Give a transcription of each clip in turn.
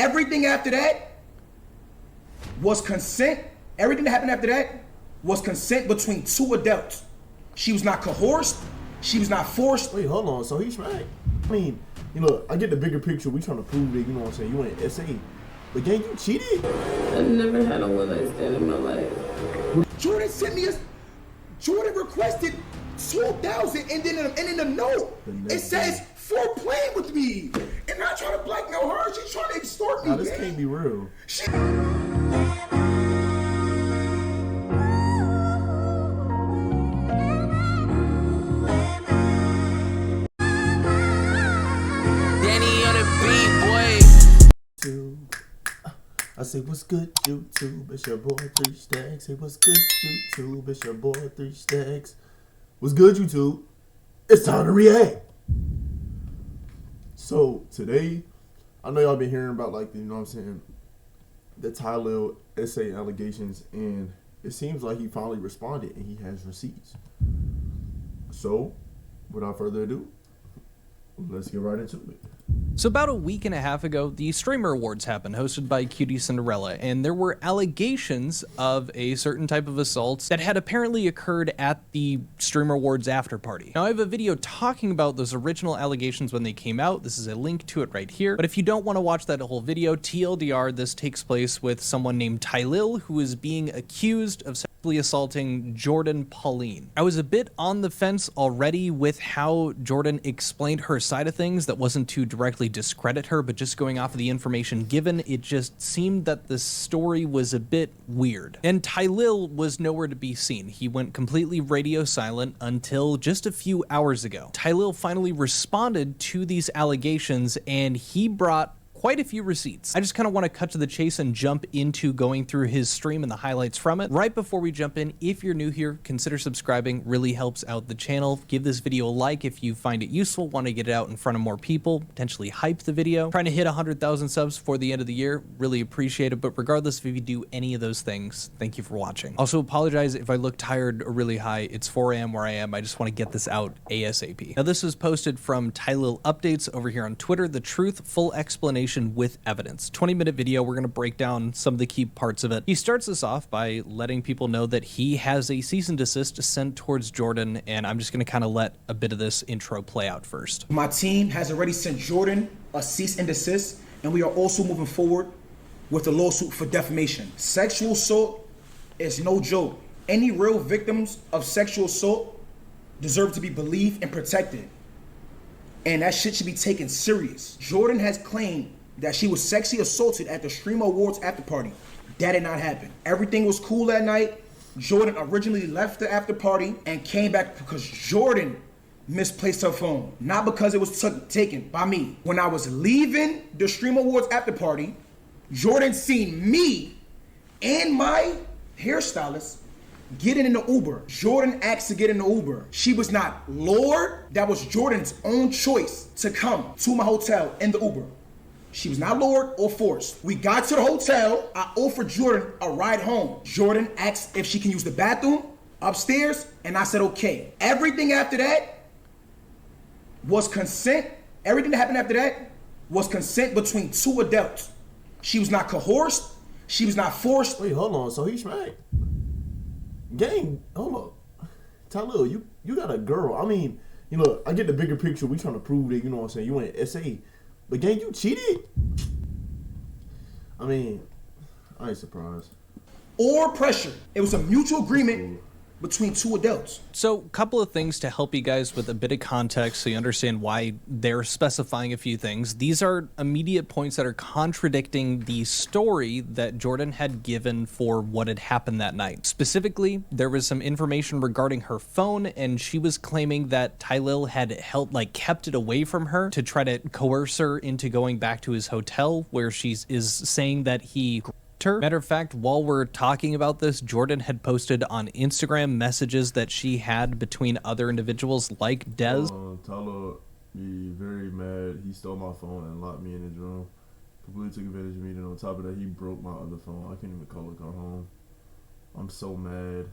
Everything after that was consent. Everything that happened after that was consent between two adults. She was not coerced. She was not forced. Wait, hold on. So he's right. I mean, you know, I get the bigger picture. We trying to prove that, you know what I'm saying, you ain't SA. But gang, you cheated? I've never had a one-night stand in my life. Jordan sent me Jordan requested 2,000, and then in the note, it says, for playing with me. And not trying to blackmail her. She's trying to extort me. Nah, this can't be real. I say, what's good, YouTube? It's your boy, 3 Stacks. Say, what's good, YouTube? It's your boy, 3 Stacks. What's good, YouTube? It's time to react. So, today, I know y'all been hearing about, like, you know what I'm saying, the Tylil essay allegations, and it seems like he finally responded, and he has receipts. So, without further ado, let's get right into it. So about a week and a half ago, the Streamer Awards happened, hosted by Cutie Cinderella, and there were allegations of a certain type of assault that had apparently occurred at the Streamer Awards after party. Now I have a video talking about those original allegations when they came out. This is a link to it right here. But if you don't want to watch that whole video, TLDR, this takes place with someone named Tylil, who is being accused of sexually assaulting Jordan Pauline. I was a bit on the fence already with how Jordan explained her side of things. That wasn't too directly discredit her, but just going off of the information given, it just seemed that the story was a bit weird. And Tylil was nowhere to be seen. He went completely radio silent until just a few hours ago. Tylil finally responded to these allegations, and he brought quite a few receipts. I just kind of want to cut to the chase and jump into going through his stream and the highlights from it. Right before we jump in, if you're new here, consider subscribing. Really helps out the channel. Give this video a like if you find it useful, want to get it out in front of more people, potentially hype the video. Trying to hit 100,000 subs before the end of the year. Really appreciate it, but regardless if you do any of those things, thank you for watching. Also apologize if I look tired or really high. It's 4 a.m. where I am. I just want to get this out ASAP. Now this was posted from Tylil Updates over here on Twitter. The truth, full explanation with evidence. 20-minute video. We're going to break down some of the key parts of it. He starts us off by letting people know that he has a cease and desist sent towards Jordan, and I'm just going to kind of let a bit of this intro play out first. My team has already sent Jordan a cease and desist, and we are also moving forward with a lawsuit for defamation. Sexual assault is no joke. Any real victims of sexual assault deserve to be believed and protected, and that shit should be taken serious. Jordan has claimed that she was sexually assaulted at the Streamer Awards after party. That did not happen. Everything was cool that night. Jordan originally left the after party and came back because Jordan misplaced her phone, not because it was taken by me. When I was leaving the Streamer Awards after party, Jordan seen me and my hairstylist getting in the Uber. Jordan asked to get in the Uber. She was not lured. That was Jordan's own choice to come to my hotel in the Uber. She was not lured or forced. We got to the hotel. I offered Jordan a ride home. Jordan asked if she can use the bathroom upstairs, and I said okay. Everything after that was consent. Everything that happened after that was consent between two adults. She was not coerced. She was not forced. Wait, hold on. So he's right. Gang, hold on. Tylil, you got a girl. I mean, you know, I get the bigger picture. We trying to prove that, you know what I'm saying, you ain't SA. But gang, you cheated? I mean, I ain't surprised. Or pressure. It was a mutual agreement between two adults. So a couple of things to help you guys with a bit of context so you understand why they're specifying a few things. These are immediate points that are contradicting the story that Jordan had given for what had happened that night. Specifically, there was some information regarding her phone, and she was claiming that Tylil had kept it away from her to try to coerce her into going back to his hotel, where she is saying that he her. Matter of fact, while we're talking about this, Jordan had posted on Instagram messages that she had between other individuals like Dez. Tylil be very mad. He stole my phone and locked me in his room. Completely took advantage of me. And on top of that, he broke my other phone. I can't even call it go home. I'm so mad.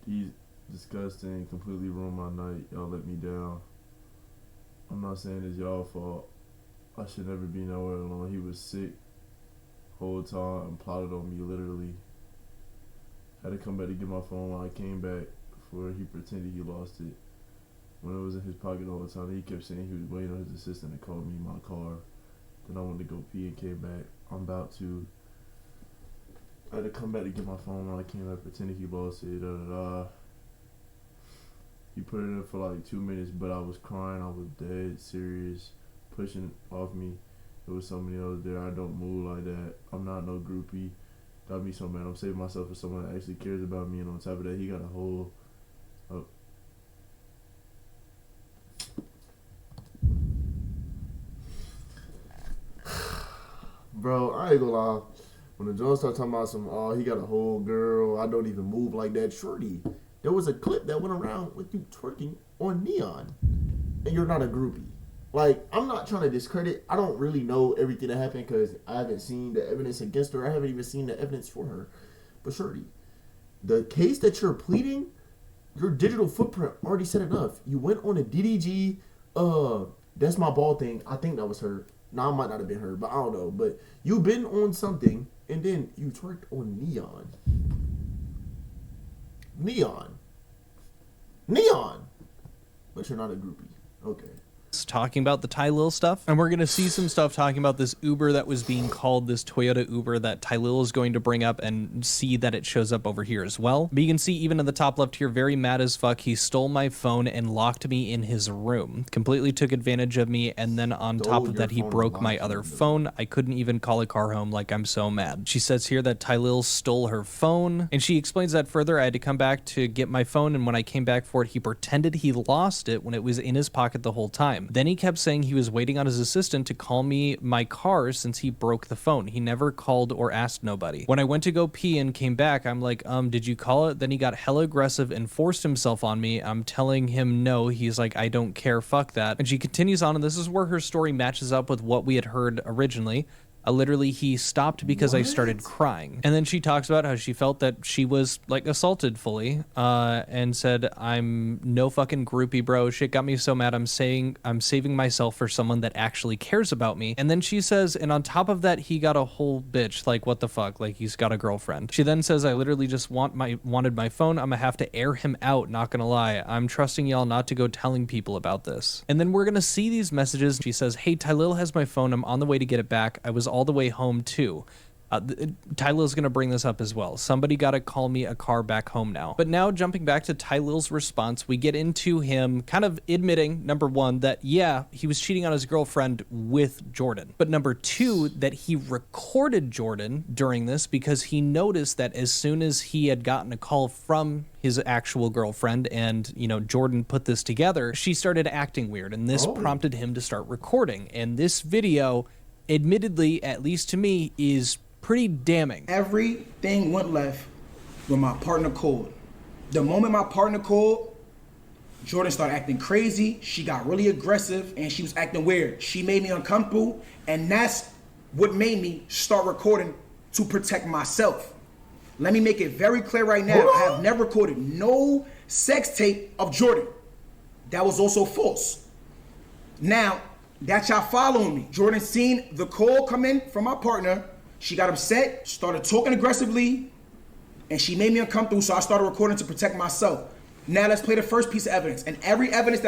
He's disgusting. Completely ruined my night. Y'all let me down. I'm not saying it's y'all fault. I should never be nowhere alone. He was sick whole time and plotted on me literally. Had to come back to get my phone when I came back before he pretended he lost it. When it was in his pocket all the time, he kept saying he was waiting on his assistant to call me my car. Then I went to go pee and came back. I'm about to. I had to come back to get my phone when I came back, pretending he lost it. He put it in for like 2 minutes, but I was crying. I was dead serious, pushing off me. There was so many others there. I don't move like that. I'm not no groupie. Got me so mad. I'm saving myself for someone that actually cares about me. And on top of that, he got a whole. Bro, I ain't gonna lie. When the Jones start talking about he got a whole girl, I don't even move like that. Shorty, there was a clip that went around with you twerking on Neon, and you're not a groupie. Like, I'm not trying to discredit. I don't really know everything that happened because I haven't seen the evidence against her. I haven't even seen the evidence for her. But Shorty, the case that you're pleading, your digital footprint already said enough. You went on a DDG, that's my ball thing. I think that was her. No, it might not have been her, but I don't know. But you've been on something, and then you twerked on Neon. Neon. But you're not a groupie. Okay. Talking about the Tylil stuff, and we're going to see some stuff talking about this Uber that was being called this Toyota Uber that Tylil is going to bring up and see that it shows up over here as well. But you can see even in the top left here, very mad as fuck, he stole my phone and locked me in his room, completely took advantage of me, and then on top of that, he broke my other phone. I couldn't even call a car home. Like, I'm so mad. She says here that Tylil stole her phone, and she explains that further. I had to come back to get my phone, and when I came back for it, he pretended he lost it when it was in his pocket the whole time. Then he kept saying he was waiting on his assistant to call me my car since he broke the phone. He never called or asked nobody. When I went to go pee and came back, I'm like, did you call it? Then he got hella aggressive and forced himself on me. I'm telling him no. He's like, I don't care, fuck that. And she continues on, and this is where her story matches up with what we had heard originally. Literally, he stopped because I started crying. And then she talks about how she felt that she was, like, assaulted fully, and said, I'm no fucking groupie, bro. Shit got me so mad. I'm saving myself for someone that actually cares about me. And then she says, and on top of that, he got a whole bitch. Like, what the fuck? Like, he's got a girlfriend. She then says, I literally just wanted my phone. I'm gonna have to air him out, not gonna lie. I'm trusting y'all not to go telling people about this. And then we're gonna see these messages. She says, hey, Tylil has my phone. I'm on the way to get it back. I was all the way home too. Tylil's going to bring this up as well. Somebody got to call me a car back home now. But now jumping back to Tylil's response, we get into him kind of admitting, number one, that yeah, he was cheating on his girlfriend with Jordan. But number two, that he recorded Jordan during this because he noticed that as soon as he had gotten a call from his actual girlfriend and, you know, Jordan put this together, she started acting weird. And this prompted him to start recording. And this video, admittedly, at least to me, is pretty damning. Everything went left when my partner called. The moment my partner called, Jordan started acting crazy. She got really aggressive and she was acting weird. She made me uncomfortable, and that's what made me start recording to protect myself. Let me make it very clear right now. I have never recorded no sex tape of Jordan. That was also false. Now, that y'all following me. Jordan seen the call come in from my partner. She got upset, started talking aggressively, and she made me uncomfortable, so I started recording to protect myself. Now let's play the first piece of evidence. And every piece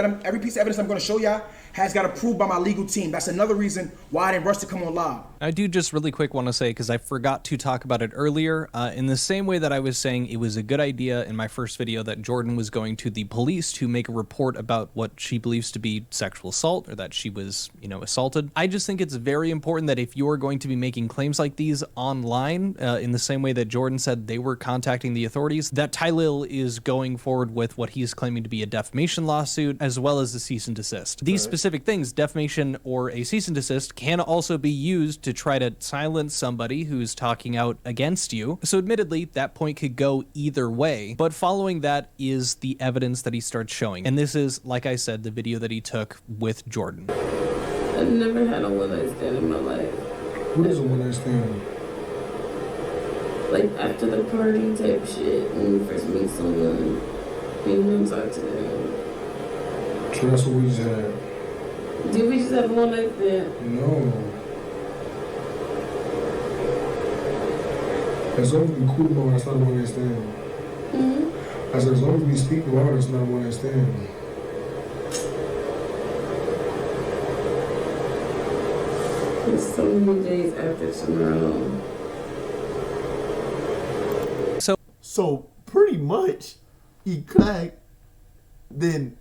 of evidence I'm gonna show y'all has got approved by my legal team. That's another reason why I didn't rush to come on live. I do just really quick want to say, because I forgot to talk about it earlier, in the same way that I was saying it was a good idea in my first video that Jordan was going to the police to make a report about what she believes to be sexual assault, or that she was, you know, assaulted. I just think it's very important that if you're going to be making claims like these online, in the same way that Jordan said they were contacting the authorities, that Tylil is going forward with what he's claiming to be a defamation lawsuit, as well as a cease and desist. These specific things, defamation or a cease and desist, can also be used to try to silence somebody who's talking out against you. So admittedly, that point could go either way, but following that is the evidence that he starts showing. And this is, like I said, the video that he took with Jordan. I've never had a one-night stand in my life. What is a one-night stand? Like, after the party type shit, when you first meet someone, you don't talk to them. So that's what we just had. Did we just have one night stand? No. As long as we cool about it, that's not a one night stand. I said, as long as we speak about it, it's not a one night stand. It's so many days after tomorrow. So pretty much, he cracked. Then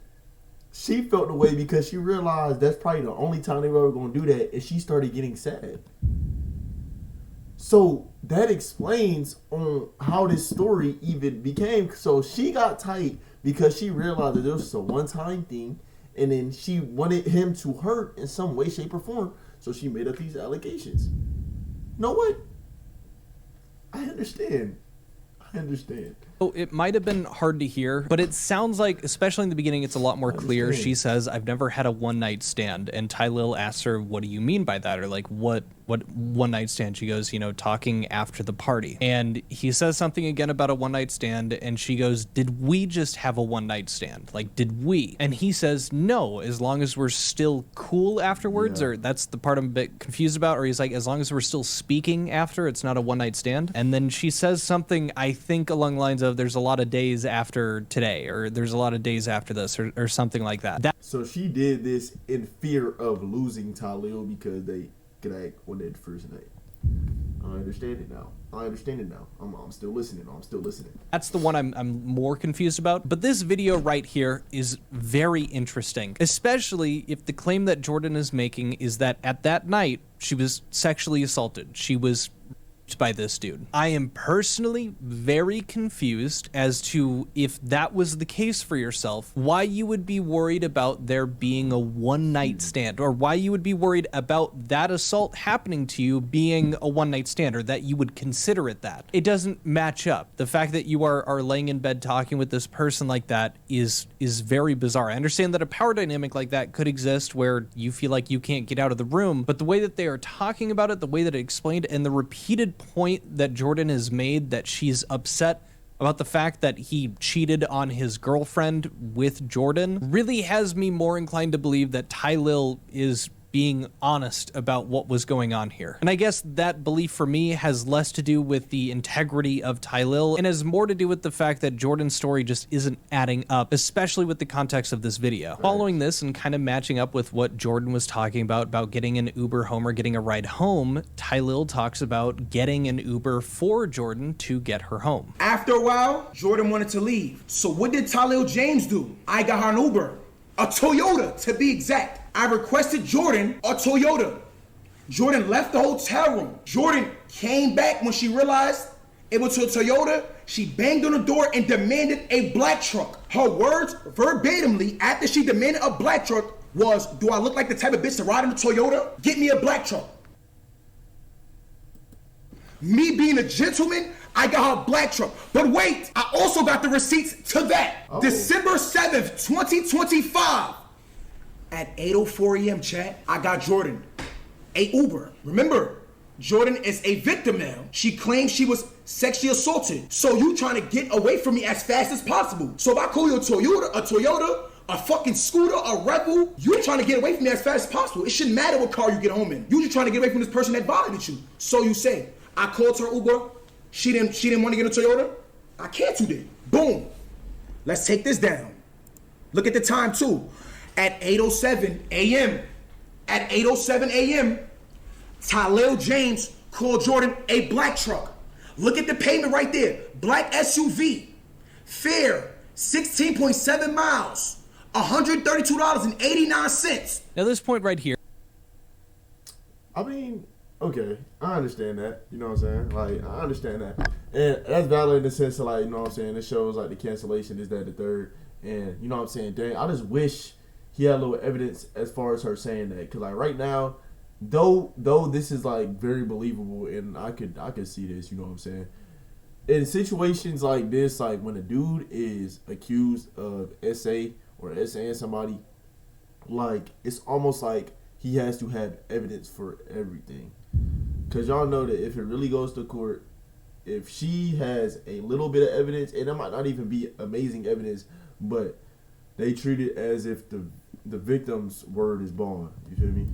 she felt the way because she realized that's probably the only time they were ever going to do that, and she started getting sad. So that explains on how this story even became. So she got tight because she realized that this was a one-time thing, and then she wanted him to hurt in some way, shape, or form. So she made up these allegations. You know what? I understand. Oh, it might have been hard to hear, but it sounds like, especially in the beginning, it's a lot more clear. She says, "I've never had a one-night stand," and Tylil asks her, "What do you mean by that?" Or like, what one-night stand? She goes, talking after the party. And he says something again about a one-night stand, and she goes, "Did we just have a one-night stand? Like, did we?" And he says, "No, as long as we're still cool afterwards," or that's the part I'm a bit confused about, or he's like, "As long as we're still speaking after, it's not a one-night stand." And then she says something, I think along the lines of, "There's a lot of days after today," or "There's a lot of days after this," or something like that. So she did this in fear of losing Tylil because they cracked on that first night. I understand it now. I'm still listening. That's the one I'm more confused about. But this video right here is very interesting, especially if the claim that Jordan is making is that at that night she was sexually assaulted. She was by this dude. I am personally very confused as to, if that was the case for yourself, why you would be worried about there being a one-night stand, or why you would be worried about that assault happening to you being a one-night stand, or that you would consider it that. It doesn't match up. The fact that you are laying in bed talking with this person like that is very bizarre. I understand that a power dynamic like that could exist where you feel like you can't get out of the room, but the way that they are talking about it, the way that it explained, and the repeated point that Jordan has made that she's upset about the fact that he cheated on his girlfriend with Jordan really has me more inclined to believe that Tylil is being honest about what was going on here. And I guess that belief for me has less to do with the integrity of Tylil and has more to do with the fact that Jordan's story just isn't adding up, especially with the context of this video. Right. Following this and kind of matching up with what Jordan was talking about getting an Uber home or getting a ride home, Tylil talks about getting an Uber for Jordan to get her home. After a while, Jordan wanted to leave. So what did Tylil James do? I got her an Uber. A Toyota, to be exact. I requested Jordan a Toyota. Jordan left the hotel room. Jordan came back when she realized it was a Toyota. She banged on the door and demanded a black truck. Her words verbatimly after she demanded a black truck was, "Do I look like the type of bitch to ride in a Toyota? Get me a black truck." Me being a gentleman, I got her a black truck. But wait, I also got the receipts to that. Oh. December 7th, 2025. At 8:04 a.m., chat, I got Jordan a Uber. Remember, Jordan is a victim now. She claims she was sexually assaulted. So you trying to get away from me as fast as possible. So if I call you a Toyota, a fucking scooter, a Rebel, you're trying to get away from me as fast as possible. It shouldn't matter what car you get home in. You're just trying to get away from this person that violated you. So you say, I called her Uber. She didn't want to get a Toyota. I canceled it. Boom. Let's take this down. Look at the time too. At 8:07 a.m. At 8:07 a.m., Tylil James called Jordan a black truck. Look at the payment right there. Black SUV. Fare, 16.7 miles. $132.89. Now this point right here. I mean, okay, I understand that. You know what I'm saying? Like, I understand that. And that's valid in the sense of, like, you know what I'm saying? It shows, like, the cancellation is that the third. And, you know what I'm saying? Dang, I just wish he had a little evidence as far as her saying that. Because, like, right now, though this is, like, very believable, and I could see this, you know what I'm saying? In situations like this, like, when a dude is accused of SA or SAing somebody, like, it's almost like he has to have evidence for everything. Because y'all know that if it really goes to court, if she has a little bit of evidence, and it might not even be amazing evidence, but they treat it as if the the victim's word is bond. You feel me?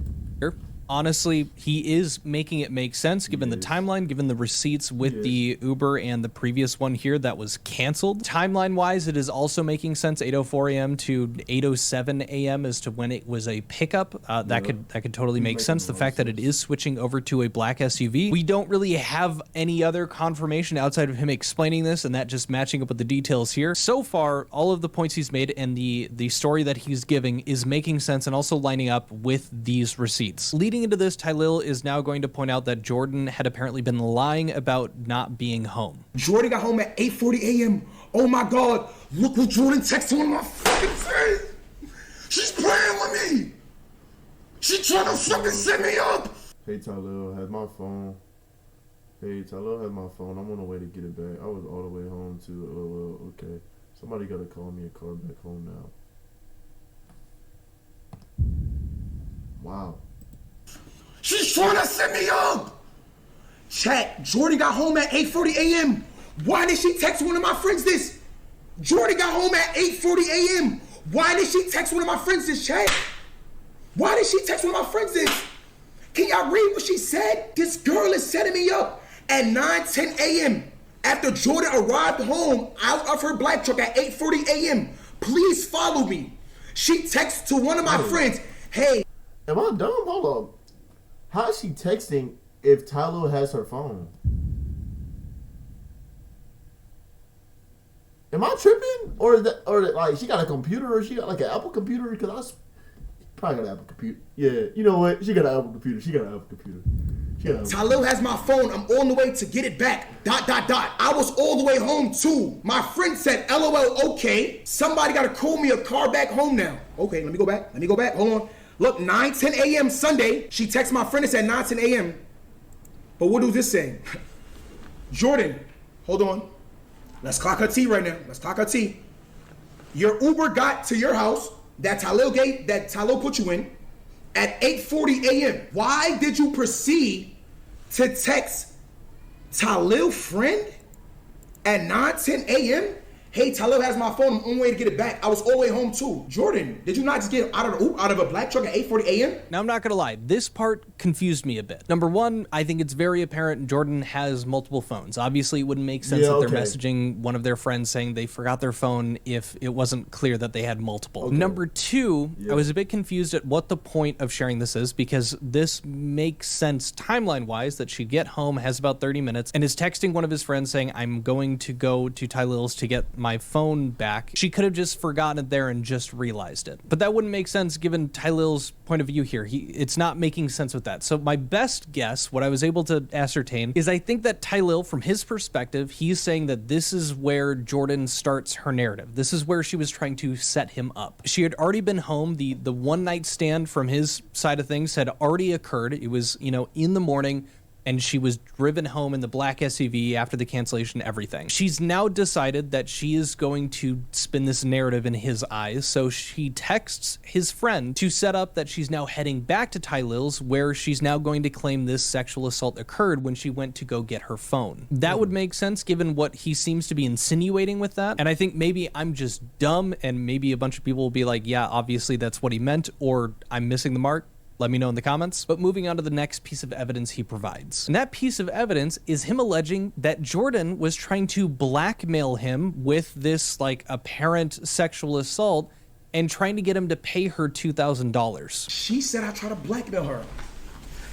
Honestly, he is making it make sense given the timeline, given the receipts with the Uber and the previous one here that was canceled. Timeline-wise, it is also making sense. 8:04 a.m. to 8:07 a.m. as to when it was a pickup. That could totally make sense. The fact that it is switching over to a black SUV. We don't really have any other confirmation outside of him explaining this and that just matching up with the details here. So far, all of the points he's made and the story that he's giving is making sense and also lining up with these receipts. Leading into this, Tylil is now going to point out that Jordan had apparently been lying about not being home. Jordan got home at 8:40 a.m. Oh my God, look what Jordan texted one of my fucking friends. She's playing with me. She trying to fucking set me up. Hey, Tylil, has my phone. Hey, Tylil has my phone. I'm on the way to get it back. I was all the way home too. Okay. Somebody gotta call me a car back home now. Wow. She's trying to set me up. Chat, Jordan got home at 8:40 a.m. Why did she text one of my friends this? Jordan got home at 8:40 a.m. Why did she text one of my friends this, chat? Why did she text one of my friends this? Can y'all read what she said? This girl is setting me up at 9:10 a.m. after Jordan arrived home out of her black truck at 8:40 a.m. Please follow me. She texts to one of my friends, hey. Am I dumb? Hold up. How is she texting if Tylil has her phone? Am I tripping? Or like she got a computer or she got like an Apple computer? Because I probably got an Apple computer. Yeah, you know what? She got an Apple computer. Tylil has my phone. I'm on the way to get it back. ... I was all the way home too. My friend said, LOL, okay. Somebody got to call me a car back home now. Okay, let me go back. Hold on. Look, 9:10 a.m. Sunday. She texted my friend and said 9:10 a.m. But what was this saying? Jordan, hold on. Let's clock her T right now. Your Uber got to your house that Tylil put you in at 8:40 a.m. Why did you proceed to text Tylil friend at 9:10 a.m.? Hey, Tylil has my phone. I'm on the way to get it back. I was all the way home too. Jordan, did you not just get out of a black truck at 8:40 a.m.? Now, I'm not going to lie. This part confused me a bit. Number one, I think it's very apparent Jordan has multiple phones. Obviously, it wouldn't make sense that they're messaging one of their friends saying they forgot their phone if it wasn't clear that they had multiple. Okay. Number two, I was a bit confused at what the point of sharing this is because this makes sense timeline-wise that she'd get home, has about 30 minutes, and is texting one of his friends saying, I'm going to go to Tylil's to get my phone back. She could have just forgotten it there and just realized it. But that wouldn't make sense given Tylil's point of view here. It's not making sense with that. So my best guess, what I was able to ascertain, is I think that Tylil, from his perspective, he's saying that this is where Jordan starts her narrative. This is where she was trying to set him up. She had already been home. The one night stand from his side of things had already occurred. It was, in the morning, and she was driven home in the black SUV after the cancellation, everything. She's now decided that she is going to spin this narrative in his eyes, so she texts his friend to set up that she's now heading back to Tylil's, where she's now going to claim this sexual assault occurred when she went to go get her phone. That would make sense given what he seems to be insinuating with that, and I think maybe I'm just dumb, and maybe a bunch of people will be like, yeah, obviously that's what he meant, or I'm missing the mark. Let me know in the comments. But moving on to the next piece of evidence he provides. And that piece of evidence is him alleging that Jordan was trying to blackmail him with this apparent sexual assault and trying to get him to pay her $2,000. She said I try to blackmail her.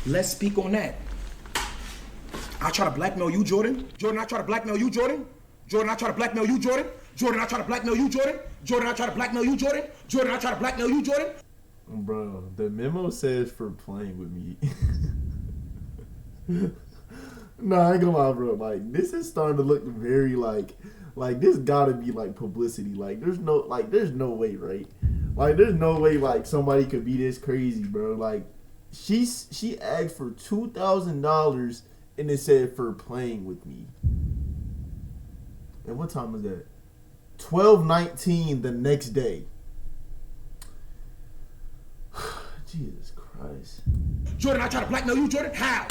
Let's speak on that. I try to blackmail you, Jordan. Jordan, I try to blackmail you, Jordan. Jordan, I try to blackmail you, Jordan. Jordan, I try to blackmail you, Jordan. Jordan, I try to blackmail you, Jordan. Jordan, I try to blackmail you, Jordan. Bro, the memo says for playing with me. Nah, I ain't gonna lie, bro. This is starting to look very this gotta be publicity. There's no way, right? There's no way somebody could be this crazy, bro. She asked for $2,000 and it said for playing with me. And what time was that? 12:19 the next day. Jesus Christ. Jordan, I try to blackmail you, Jordan. How,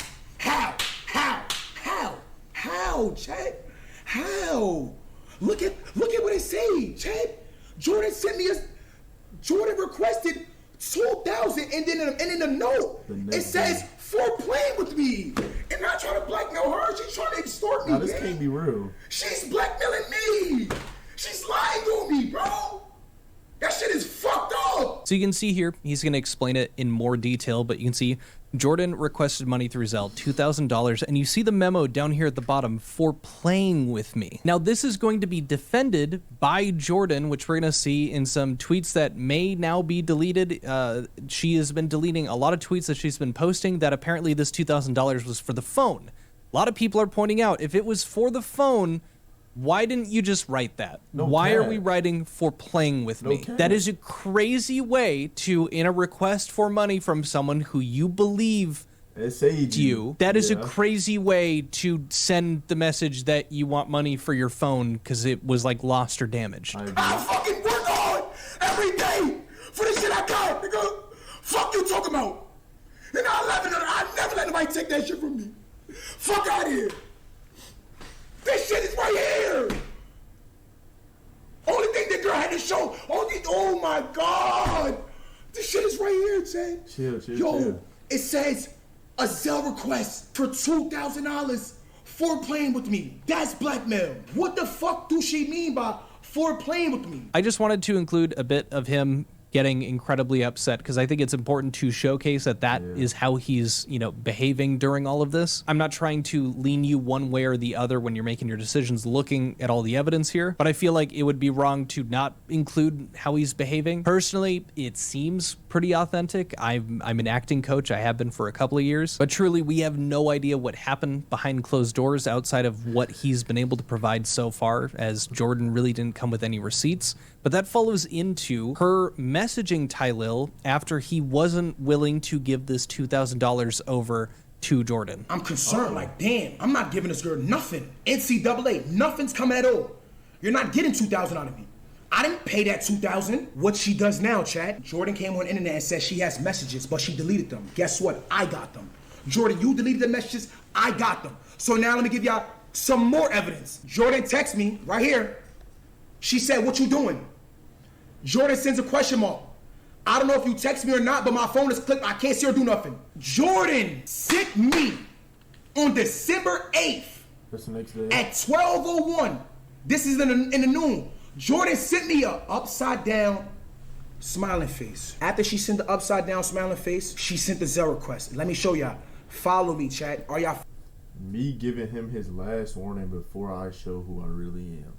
Chad? How? Look at what it say, Chad. Jordan requested 2,000, and then in the note, it says for playing with me. And not trying to blackmail her, she's trying to extort me. Now, this can't be real. She's blackmailing me. She's lying on me, bro. That shit is fucked up. So you can see here, he's going to explain it in more detail, but you can see Jordan requested money through Zelle, $2,000, and you see the memo down here at the bottom, for playing with me. Now, this is going to be defended by Jordan, which we're going to see in some tweets that may now be deleted. She has been deleting a lot of tweets that she's been posting that apparently this $2,000 was for the phone. A lot of people are pointing out, if it was for the phone, why didn't you just write that? Why are we writing for playing with me? That is a crazy way to, in a request for money from someone who you believe you, that is a crazy way to send the message that you want money for your phone because it was like lost or damaged. I fucking work hard every day for the shit I got, nigga. Fuck you talking about. And I never let nobody take that shit from me. Fuck out of here. This shit is right here. Only thing the girl had to show. Oh my God. This shit is right here, Jay. Chill. It says a Zelle request for $2,000 for playing with me. That's blackmail. What the fuck do she mean by for playing with me? I just wanted to include a bit of him getting incredibly upset because I think it's important to showcase that is how he's, behaving during all of this. I'm not trying to lean you one way or the other when you're making your decisions looking at all the evidence here, but I feel like it would be wrong to not include how he's behaving. Personally, it seems pretty authentic. I'm an acting coach. I have been for a couple of years, but truly we have no idea what happened behind closed doors outside of what he's been able to provide so far, as Jordan really didn't come with any receipts. But that follows into her messaging Tylil after he wasn't willing to give this $2,000 over to Jordan. I'm concerned, like, damn, I'm not giving this girl nothing. NCAA, nothing's coming at all. You're not getting $2,000 out of me. I didn't pay that $2,000. What she does now, Chad, Jordan came on the internet and said she has messages, but she deleted them. Guess what? I got them. Jordan, you deleted the messages, I got them. So now let me give y'all some more evidence. Jordan texts me right here. She said, what you doing? Jordan sends a question mark. I don't know if you text me or not, but my phone is clicked. I can't see or do nothing. Jordan sent me on December 8th. That's the next day. At 12:01. This is in the noon. Jordan sent me a upside down smiling face. After she sent the upside down smiling face, she sent the Zelle request. Let me show y'all. Follow me, chat. Are y'all? Me giving him his last warning before I show who I really am.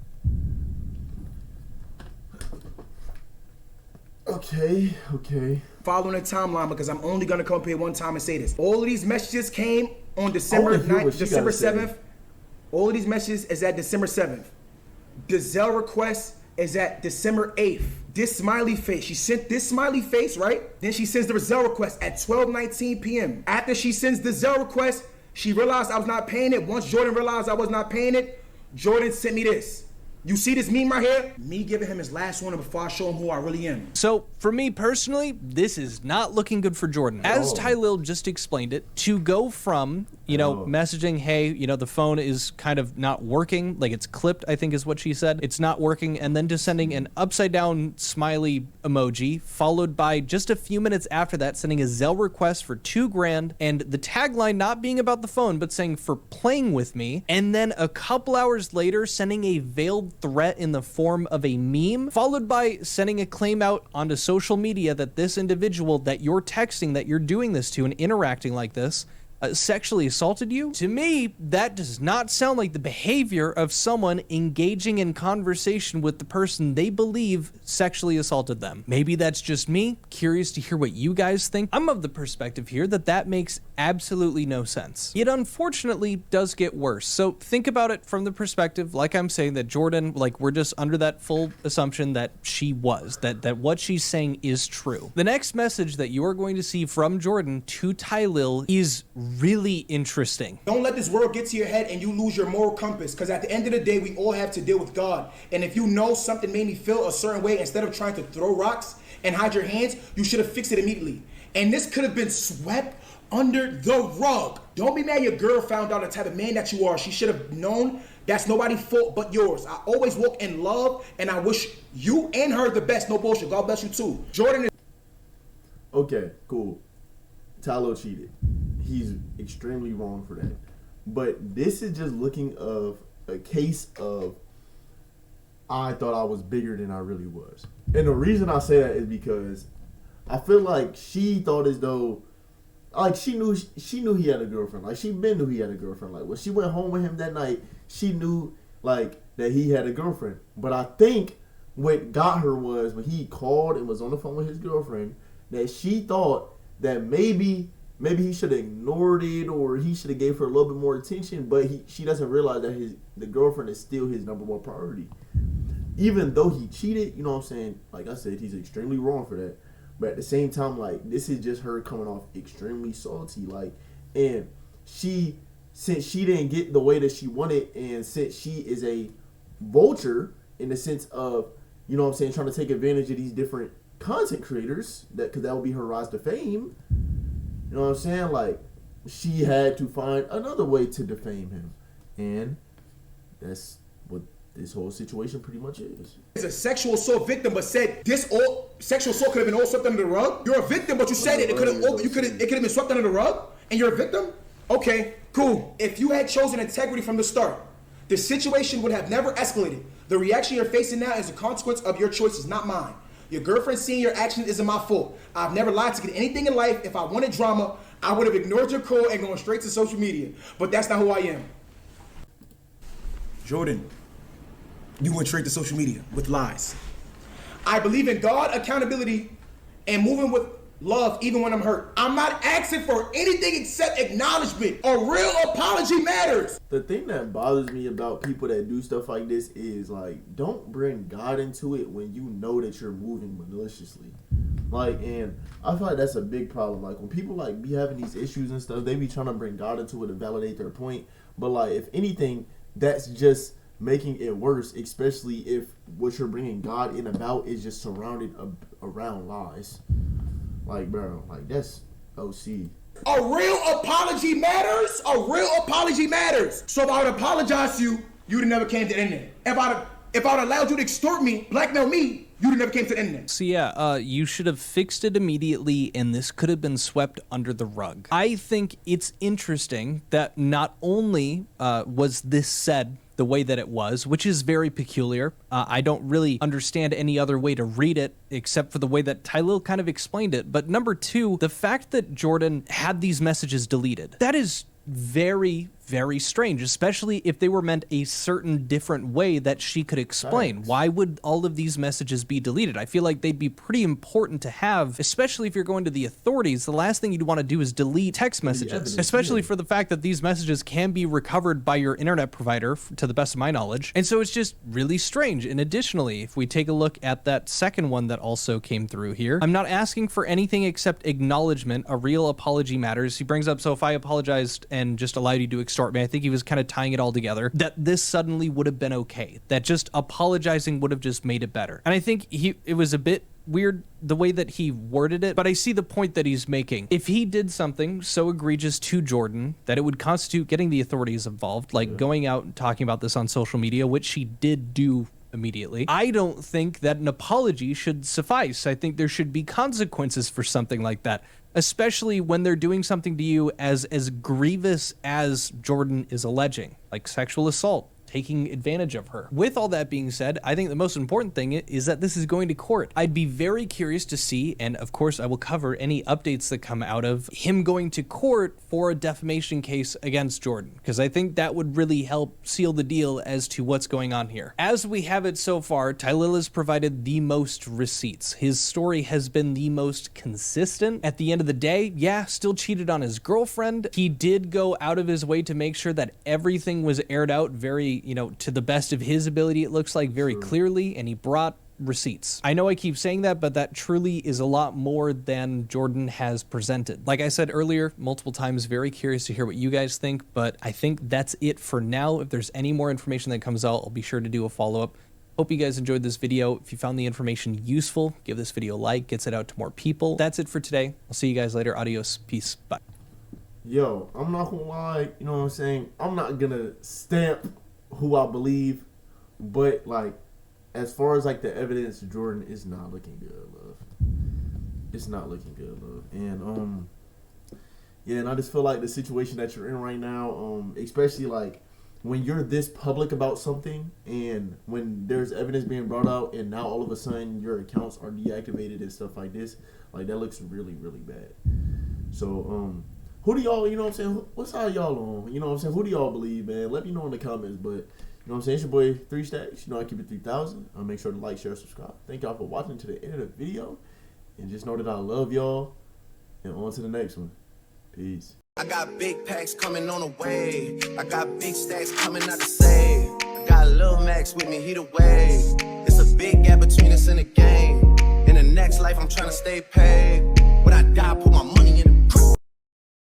Okay. Following the timeline, because I'm only gonna come up here one time and say this. All of these messages came on December 9th, December 7th. All of these messages is at December 7th. The Zelle request is at December 8th. This smiley face, she sent this smiley face, right? Then she sends the Zelle request at 12:19 p.m. After she sends the Zelle request, she realized I was not paying it. Once Jordan realized I was not paying it, Jordan sent me this. You see this meme right here? Me giving him his last warning before I show him who I really am. So, for me personally, this is not looking good for Jordan. As Tylil just explained it, to go from, messaging, hey, the phone is kind of not working, like it's clipped, I think is what she said. It's not working, and then to sending an upside down smiley emoji, followed by just a few minutes after that, sending a Zelle request for $2,000, and the tagline not being about the phone, but saying for playing with me, and then a couple hours later, sending a veiled threat in the form of a meme, followed by sending a claim out onto social media that this individual that you're texting, that you're doing this to and interacting like this, sexually assaulted you. To me, that does not sound like the behavior of someone engaging in conversation with the person they believe sexually assaulted them. Maybe that's just me, curious to hear what you guys think. I'm of the perspective here that makes absolutely no sense. It unfortunately does get worse. So think about it from the perspective, like I'm saying, that Jordan, we're just under that full assumption that she was, that what she's saying is true. The next message that you are going to see from Jordan to Tylil is really interesting. Don't let this world get to your head and you lose your moral compass, because at the end of the day, we all have to deal with God. And if you know something made me feel a certain way, instead of trying to throw rocks and hide your hands, you should have fixed it immediately. And this could have been swept under the rug. Don't be mad your girl found out the type of man that you are. She should have known that's nobody's fault but yours. I always walk in love, and I wish you and her the best. No bullshit. God bless you too. Jordan is... okay, cool. Tylil cheated. He's extremely wrong for that. But this is just looking of a case of I thought I was bigger than I really was. And the reason I say that is because I feel like she thought as though, like, she knew he had a girlfriend. Like, she been knew he had a girlfriend. Like, when she went home with him that night, she knew, like, that he had a girlfriend. But I think what got her was when he called and was on the phone with his girlfriend, that she thought that maybe he should have ignored it, or he should have gave her a little bit more attention. But she doesn't realize that the girlfriend is still his number one priority. Even though he cheated, you know what I'm saying? Like I said, he's extremely wrong for that. But at the same time, like, this is just her coming off extremely salty. Like, and since she didn't get the way that she wanted, and since she is a vulture in the sense of, you know what I'm saying, trying to take advantage of these different content creators, because that would be her rise to fame. You know what I'm saying? Like, she had to find another way to defame him. And that's what this whole situation pretty much is. It's a sexual assault victim, but said this all sexual assault could have been all swept under the rug. You're a victim, but you said it could have been swept under the rug, and you're a victim. Okay, cool. If you had chosen integrity from the start, the situation would have never escalated. The reaction you're facing now is a consequence of your choices, not mine. Your girlfriend seeing your actions isn't my fault. I've never lied to get anything in life. If I wanted drama, I would have ignored your call and gone straight to social media. But that's not who I am. Jordan, you went straight to social media with lies. I believe in God, accountability, and moving with love even when I'm hurt. I'm not asking for anything except acknowledgement. A real apology matters. The thing that bothers me about people that do stuff like this is, like, don't bring God into it when you know that you're moving maliciously. Like, and I feel like that's a big problem. Like, when people, like, be having these issues and stuff, they be trying to bring God into it to validate their point. But, like, if anything, that's just making it worse, especially if what you're bringing God in about is just surrounded around lies. Like, bro, like, that's OC. A real apology matters. A real apology matters. So if I would apologize to you, you'd have never came to the internet. If I would allowed you to extort me, blackmail me, you'd have never came to the internet. So yeah, you should have fixed it immediately, and this could have been swept under the rug. I think it's interesting that not only was this said the way that it was, which is very peculiar. I don't really understand any other way to read it except for the way that Tylil kind of explained it. But number two, the fact that Jordan had these messages deleted, that is very, very strange, especially if they were meant a certain different way that she could explain. Thanks. Why would all of these messages be deleted? I feel like they'd be pretty important to have, especially if you're going to the authorities. The last thing you'd want to do is delete text messages, especially for the fact that these messages can be recovered by your internet provider, to the best of my knowledge. And so it's just really strange. And additionally, if we take a look at that second one that also came through here, I'm not asking for anything except acknowledgement. A real apology matters. He brings up, so if I apologized and just allowed you to extort me, I think he was kind of tying it all together, that this suddenly would have been okay, that just apologizing would have just made it better. And I think it was a bit weird the way that he worded it, but I see the point that he's making. If he did something so egregious to Jordan that it would constitute getting the authorities involved, like going out and talking about this on social media, which she did do immediately, I don't think that an apology should suffice. I think there should be consequences for something like that, especially when they're doing something to you as grievous as Jordan is alleging, like sexual assault, taking advantage of her. With all that being said, I think the most important thing is that this is going to court. I'd be very curious to see, and of course I will cover any updates that come out of him going to court for a defamation case against Jordan, because I think that would really help seal the deal as to what's going on here. As we have it so far, Tylil has provided the most receipts. His story has been the most consistent. At the end of the day, yeah, still cheated on his girlfriend. He did go out of his way to make sure that everything was aired out very, to the best of his ability, it looks like, very clearly, and he brought receipts. I know I keep saying that, but that truly is a lot more than Jordan has presented. Like I said earlier, multiple times, very curious to hear what you guys think, but I think that's it for now. If there's any more information that comes out, I'll be sure to do a follow-up. Hope you guys enjoyed this video. If you found the information useful, give this video a like, gets it out to more people. That's it for today. I'll see you guys later. Adios. Peace. Bye. Yo, I'm not gonna lie, you know what I'm saying? I'm not gonna stamp who I believe, but, like, as far as, like, the evidence, Jordan is not looking good, love. it's not looking good, love. And yeah, and I just feel like the situation that you're in right now, especially like when you're this public about something, and when there's evidence being brought out, and now all of a sudden your accounts are deactivated and stuff like this, like that looks really, really bad. So, who do y'all, you know what I'm saying? What side y'all on? You know what I'm saying? Who do y'all believe, man? Let me know in the comments. But, you know what I'm saying? It's your boy 3 Stacks. You know I keep it 3,000. I'll make sure to like, share, subscribe. Thank y'all for watching to the end of the video. And just know that I love y'all. And on to the next one. Peace. I got big packs coming on the way. I got big stacks coming out to save. I got Lil Max with me, he the way. It's a big gap between us in the game. In the next life, I'm trying to stay paid. When I die, put my money